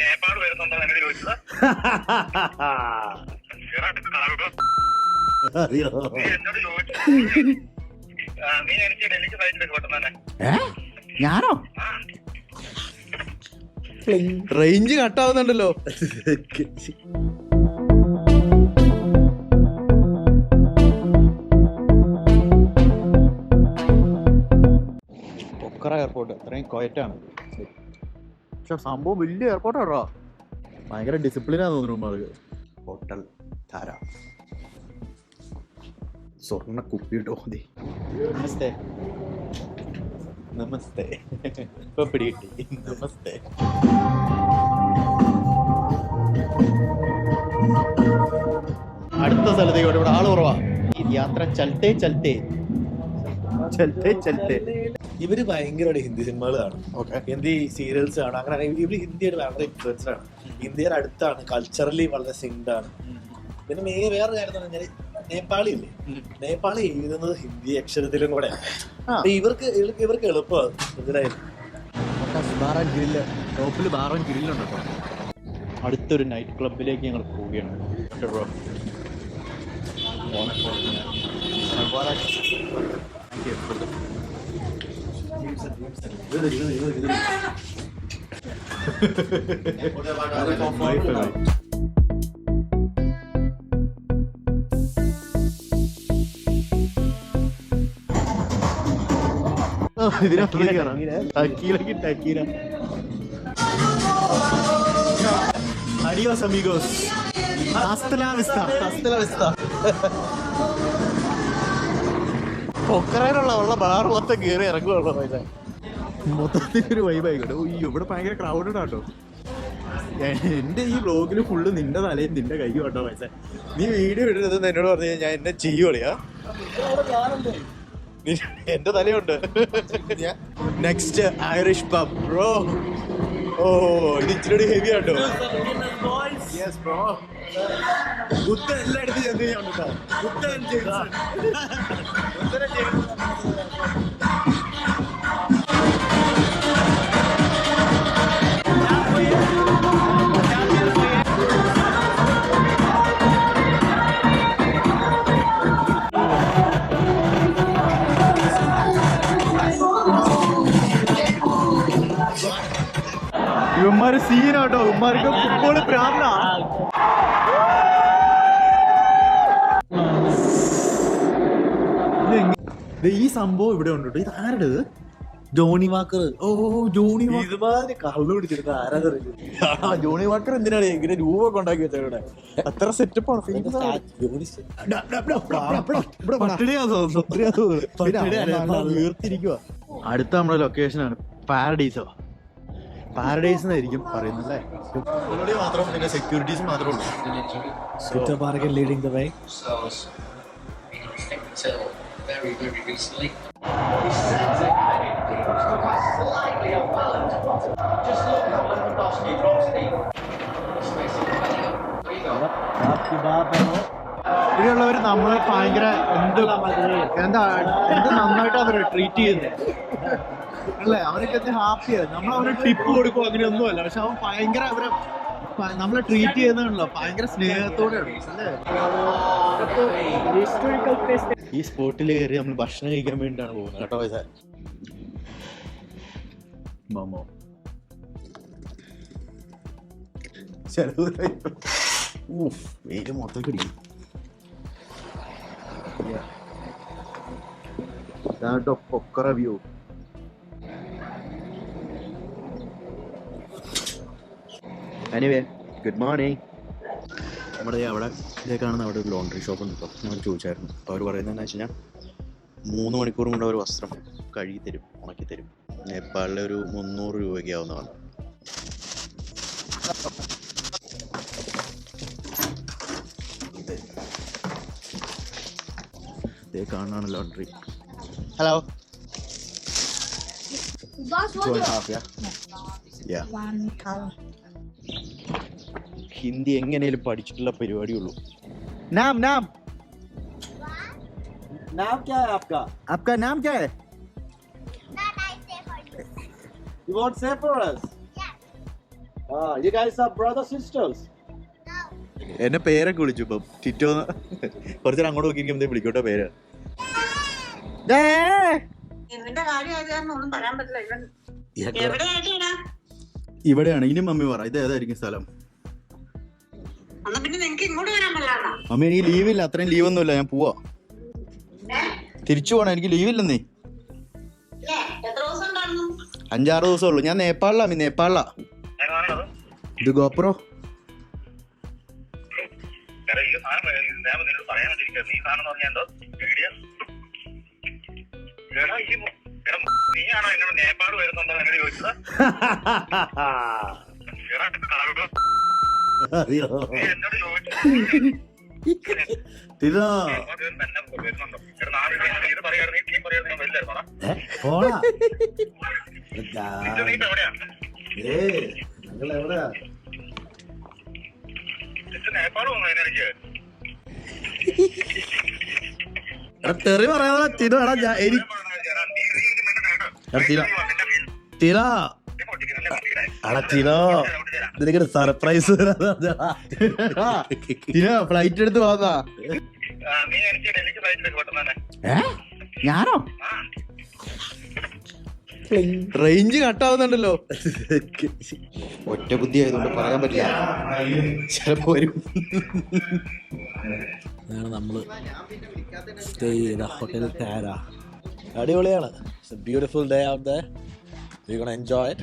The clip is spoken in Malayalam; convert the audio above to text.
നേപ്പാൾ വരുന്നുണ്ടോ എന്ന് ചോദിച്ചത്. നീ എന്നോട് ചോദിച്ചു നീ എനിക്ക് ഡൽഹിക്ക് ഫ്ലൈറ്റ് എടുക്കും പെട്ടെന്ന് തന്നെ. ഞാനോ? റേഞ്ച് കട്ടാവുന്നുണ്ടല്ലോ. പൊക്കറ എയർപോർട്ട് അത്രയും ക്വയറ്റാണ്. പക്ഷെ സംഭവം വലിയ എയർപോർട്ടാണോ. ഭയങ്കര ഡിസിപ്ലിനാന്ന് തോന്നുന്നു മാർക്ക്. ഹോട്ടൽ ധാര സ്വർണ്ണ കുപ്പിട്ടോ. മതി. നമസ്തേ നമസ്തേ. ഇപ്പൊ പിടികിട്ടി. നമസ്തേ. അടുത്ത സ്ഥലത്തേക്ക് ഇവിടെ ആള് കുറവാ. യാത്ര ചലത്തേ ചലത്തേ ചലത്തേ ചലത്തേ. ഇവര് ഭയങ്കരമായിട്ട് ഹിന്ദി സിനിമകൾ കാണും, ഹിന്ദി സീരിയൽസ് കാണും. അങ്ങനെ ഇവര് ഹിന്ദിയായിട്ട് വളരെ ഇൻഫ്ലുവൻസ്ഡ് ആണ്. ഇന്ത്യയുടെ അടുത്താണ്, കൾച്ചറലി വളരെ സിങ്ക്ഡ് ആണ്. പിന്നെ വേറെ കാര്യം എന്ന് പറഞ്ഞാൽ നേപ്പാളി ഇല്ലേ, നേപ്പാളി എഴുതുന്നത് ഹിന്ദി അക്ഷരത്തിലും കൂടെ. ഇവർക്ക് എളുപ്പമാണ്. ടോപ്പിൽ ബാറും ഗ്രില്ലുണ്ട് കേട്ടോ. അടുത്തൊരു നൈറ്റ് ക്ലബിലേക്ക് ഞങ്ങൾ പോവുകയാണ്. Adios amigos. Hasta la vista. Hasta la vista. പൊക്കറയിലുള്ള ബാർ മൊത്തം കയറി ഇറങ്ങുള്ളൂ. മൊത്തത്തിലൊരു വൈബായിക്കോട്ടെ. ഇവിടെ ഭയങ്കര ക്രൗഡഡ് ആട്ടോ. എന്റെ ഈ വ്ളോഗിൽ ഫുള്ള് നിന്റെ തലയും നിന്റെ കൈയും ആട്ടോ പൈസ. നീ വീഡിയോ ഇടരുതെന്ന് എന്നോട് പറഞ്ഞു കഴിഞ്ഞാൽ എന്നെ ചെയ്യുവളിയാ. എന്റെ തലയുണ്ട്. Next Irish pub bro. ഓ ഇത് ഇച്ചിരി ഹെവി ആട്ടോ. Yes bro. ബുദ്ധ എല്ലായിടത്തും ചെന്ന് ചെയ്യാനുണ്ടോ. ബുദ്ധൻ ഇവന്മാര് സീനാട്ടോ. ഇവന്മാർക്ക് ഫുട്ബോള് പ്രാന്താ. ഈ സംഭവം ഇവിടെ ഉണ്ട് കേട്ടോ. ഇത് ആരുടെ? Johnnie Walker. ഓ ജോണി ഇതുമാതിരി കള്ളു പിടിച്ചിരുന്ന ആരാധന. ജോണി വാക്കർ എന്തിനാണ് ഇങ്ങനെ രൂപമൊക്കെ ഉണ്ടാക്കി വെച്ചാൽ ഇവിടെ അത്ര സെറ്റപ്പാണ്. വീർത്തിരിക്കുക. അടുത്ത നമ്മുടെ ലൊക്കേഷനാണ് പാരഡൈസോ. പാരഡൈസ് എന്നായിരിക്കും പറയുന്നത് അല്ലേ. മാത്രം പിന്നെ സെക്യൂരിറ്റീസ് മാത്രമേ ഉള്ളൂ. Leading the way. Very, very recently. Slightly off balance. Just look how Lewandowski drops deep. ഇവിടെയുള്ളവർ നമ്മളെ ഭയങ്കര എന്ത് നന്നായിട്ട് അവർ ട്രീറ്റ് ചെയ്യുന്നത് അല്ലേ. അവരൊക്കെ ഹാപ്പിയാണ്. നമ്മളവരെ ടിപ്പ് കൊടുക്കും അങ്ങനെയൊന്നുമല്ല. പക്ഷെ അവൻ ഭയങ്കര അവരെ നമ്മളെ ട്രീറ്റ് ചെയ്യുന്നതാണല്ലോ ഭയങ്കര സ്നേഹത്തോടെയാണ് അല്ലേ. ഈ സ്പോട്ടിൽ കയറി നമ്മൾ ഭക്ഷണം കഴിക്കാൻ വേണ്ടിയിട്ടാണ് പോകുന്നത് കേട്ടോ പൈസ. മാമോ വെയില് മൊത്തം പിടിക്കും. ഇതാട്ടോ പൊക്കറ വ്യൂ. Anyway good morning. നമ്മുടെ അവിടെ ഇതേ കാണുന്ന അവിടെ ഒരു ലോണ്ടറി ഷോപ്പ് ഉണ്ട് കേട്ടോ. ഞാൻ ചോദിച്ചായിരുന്നു. അപ്പോൾ അവർ പറയുന്നത് എന്താ വെച്ച് കഴിഞ്ഞാൽ 3 മണിക്കൂർ കൊണ്ട് അവർ വസ്ത്രം കഴുകി തരും, ഉണക്കി തരും. നേപ്പാളിലെ ഒരു 300 രൂപയ്ക്ക് ആവുന്നതാണ്. ഇതേ കാണാണ് ലോണ്ടറി. ഹലോ. ഹിന്ദി എങ്ങനെയും പഠിച്ചിട്ടുള്ള പരിപാടിയുള്ളൂ. नाम नाम नाम क्या है आपका? आपका नाम क्या है? You want say for us? Yeah. You guys are brother sisters. എന്നെ പേരൊക്കെ വിളിച്ചു ഇപ്പം ടിറ്റോ കുറച്ചു നേരം അങ്ങോട്ട് നോക്കിയിരിക്കുമ്പോ വിളിക്കോട്ടെ പേര്. ഇവന്റെ കാര്യം ഒന്നും പറയാൻ പറ്റില്ല. ഇവൻ എവിടെയാ? ഇവിടെയാണ്. ഇനി മമ്മി പറ ഇത് ഏതായിരിക്കും സ്ഥലം? എന്നാ പിന്നെ നിങ്ങക്ക് ഇങ്ങോട്ട് വരാൻ പറ്റില്ല. മമ്മി എനിക്ക് ലീവില്ല, അത്രയും ലീവൊന്നുമില്ല, ഞാൻ പോവാ. തിരിച്ചു പോണ, എനിക്ക് ലീവില്ലെന്നേ. എത്ര ദിവസം ഉണ്ടായിരുന്നു? 5-6 ദിവസമേ ഉള്ളൂ. ഞാൻ നേപ്പാളിലാ. നേപ്പാളിലാ. ഇത് ഗോപ്രോ. നീയാണോ എന്നോട് നേപ്പാൾ വരുന്നുണ്ടോ എന്നോട് ചോദിച്ചത്? എന്നോട് ചോദിച്ചു നേപ്പാൾ വന്നു അതിനിടയ്ക്ക്. തെറി പറയാതെ തിരോ എടാ. നിനക്കൊരു സർപ്രൈസ് ഫ്ലൈറ്റ് എടുത്ത് പോകാ. നീ എനിക്ക് ഡൽഹിക്ക് ഫ്ലൈറ്റിലേക്ക് പെട്ടെന്ന്. ഞാനോ? റേഞ്ച് കട്ടാവുന്നുണ്ടല്ലോ. ഒറ്റ ബുദ്ധി ആയതുകൊണ്ട് പറയാൻ പറ്റില്ല, ചിലപ്പോ വരും. നമ്മള് സ്റ്റേ ചെയ്ത ഹോട്ടൽ താര. അടിപൊളിയാണ്. It's a beautiful day out there. We're gonna enjoy it.